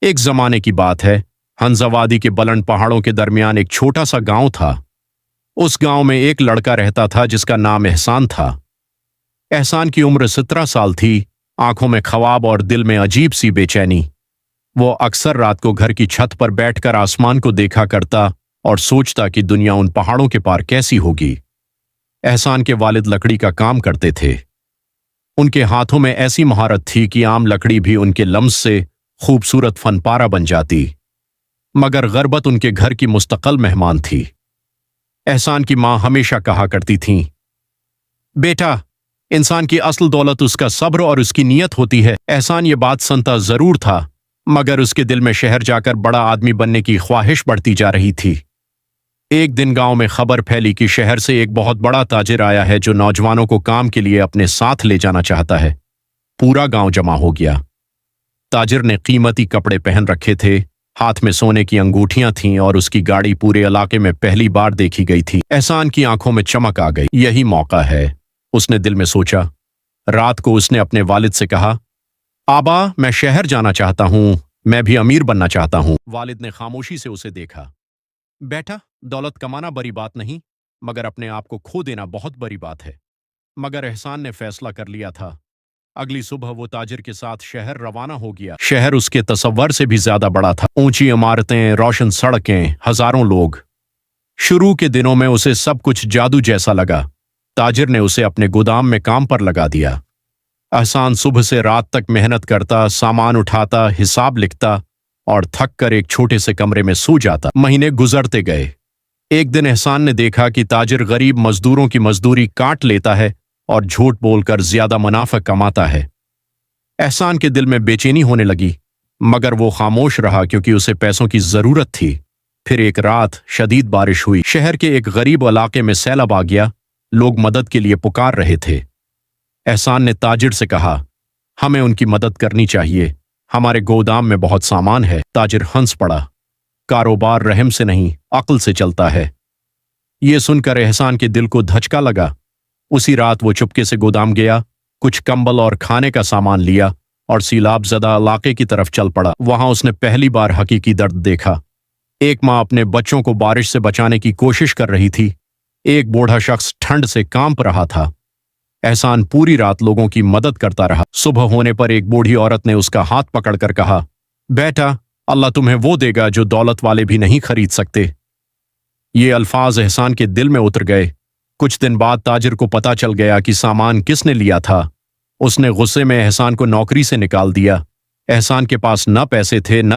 ایک زمانے کی بات ہے، ہنزاوادی کے بلند پہاڑوں کے درمیان ایک چھوٹا سا گاؤں تھا۔ اس گاؤں میں ایک لڑکا رہتا تھا جس کا نام احسان تھا۔ احسان کی عمر 17 سال تھی، آنکھوں میں خواب اور دل میں عجیب سی بے چینی۔ وہ اکثر رات کو گھر کی چھت پر بیٹھ کر آسمان کو دیکھا کرتا اور سوچتا کہ دنیا ان پہاڑوں کے پار کیسی ہوگی۔ احسان کے والد لکڑی کا کام کرتے تھے۔ ان کے ہاتھوں میں ایسی مہارت تھی کہ عام لکڑی بھی ان کے لمس سے خوبصورت فن پارہ بن جاتی، مگر غربت ان کے گھر کی مستقل مہمان تھی۔ احسان کی ماں ہمیشہ کہا کرتی تھیں، بیٹا، انسان کی اصل دولت اس کا صبر اور اس کی نیت ہوتی ہے۔ احسان یہ بات سنتا ضرور تھا، مگر اس کے دل میں شہر جا کر بڑا آدمی بننے کی خواہش بڑھتی جا رہی تھی۔ ایک دن گاؤں میں خبر پھیلی کہ شہر سے ایک بہت بڑا تاجر آیا ہے جو نوجوانوں کو کام کے لیے اپنے ساتھ لے جانا چاہتا ہے۔ پورا گاؤں جمع ہو گیا۔ تاجر نے قیمتی کپڑے پہن رکھے تھے، ہاتھ میں سونے کی انگوٹھیاں تھیں اور اس کی گاڑی پورے علاقے میں پہلی بار دیکھی گئی تھی۔ احسان کی آنکھوں میں چمک آ گئی۔ یہی موقع ہے، اس نے دل میں سوچا۔ رات کو اس نے اپنے والد سے کہا، آبا، میں شہر جانا چاہتا ہوں، میں بھی امیر بننا چاہتا ہوں۔ والد نے خاموشی سے اسے دیکھا۔ بیٹا، دولت کمانا بڑی بات نہیں، مگر اپنے آپ کو کھو دینا بہت بڑی بات ہے۔ مگر احسان نے فیصلہ کر لیا تھا۔ اگلی صبح وہ تاجر کے ساتھ شہر روانہ ہو گیا۔ شہر اس کے تصور سے بھی زیادہ بڑا تھا، اونچی عمارتیں، روشن سڑکیں، ہزاروں لوگ۔ شروع کے دنوں میں اسے سب کچھ جادو جیسا لگا۔ تاجر نے اسے اپنے گودام میں کام پر لگا دیا۔ احسان صبح سے رات تک محنت کرتا، سامان اٹھاتا، حساب لکھتا اور تھک کر ایک چھوٹے سے کمرے میں سو جاتا۔ مہینے گزرتے گئے۔ ایک دن احسان نے دیکھا کہ تاجر غریب مزدوروں کی مزدوری کاٹ لیتا ہے اور جھوٹ بول کر زیادہ منافع کماتا ہے۔ احسان کے دل میں بے چینی ہونے لگی، مگر وہ خاموش رہا کیونکہ اسے پیسوں کی ضرورت تھی۔ پھر ایک رات شدید بارش ہوئی۔ شہر کے ایک غریب علاقے میں سیلاب آ گیا۔ لوگ مدد کے لیے پکار رہے تھے۔ احسان نے تاجر سے کہا، ہمیں ان کی مدد کرنی چاہیے، ہمارے گودام میں بہت سامان ہے۔ تاجر ہنس پڑا، کاروبار رحم سے نہیں، عقل سے چلتا ہے۔ یہ سن کر احسان کے دل کو دھچکا لگا۔ اسی رات وہ چپکے سے گودام گیا، کچھ کمبل اور کھانے کا سامان لیا اور سیلاب زدہ علاقے کی طرف چل پڑا۔ وہاں اس نے پہلی بار حقیقی درد دیکھا۔ ایک ماں اپنے بچوں کو بارش سے بچانے کی کوشش کر رہی تھی، ایک بوڑھا شخص ٹھنڈ سے کانپ رہا تھا۔ احسان پوری رات لوگوں کی مدد کرتا رہا۔ صبح ہونے پر ایک بوڑھی عورت نے اس کا ہاتھ پکڑ کر کہا، بیٹا، اللہ تمہیں وہ دے گا جو دولت والے بھی نہیں خرید سکتے۔ یہ الفاظ احسان کے دل میں اتر گئے۔ کچھ دن بعد تاجر کو پتہ چل گیا کہ سامان کس نے لیا تھا۔ اس نے غصے میں احسان کو نوکری سے نکال دیا۔ احسان کے پاس نہ پیسے تھے نہ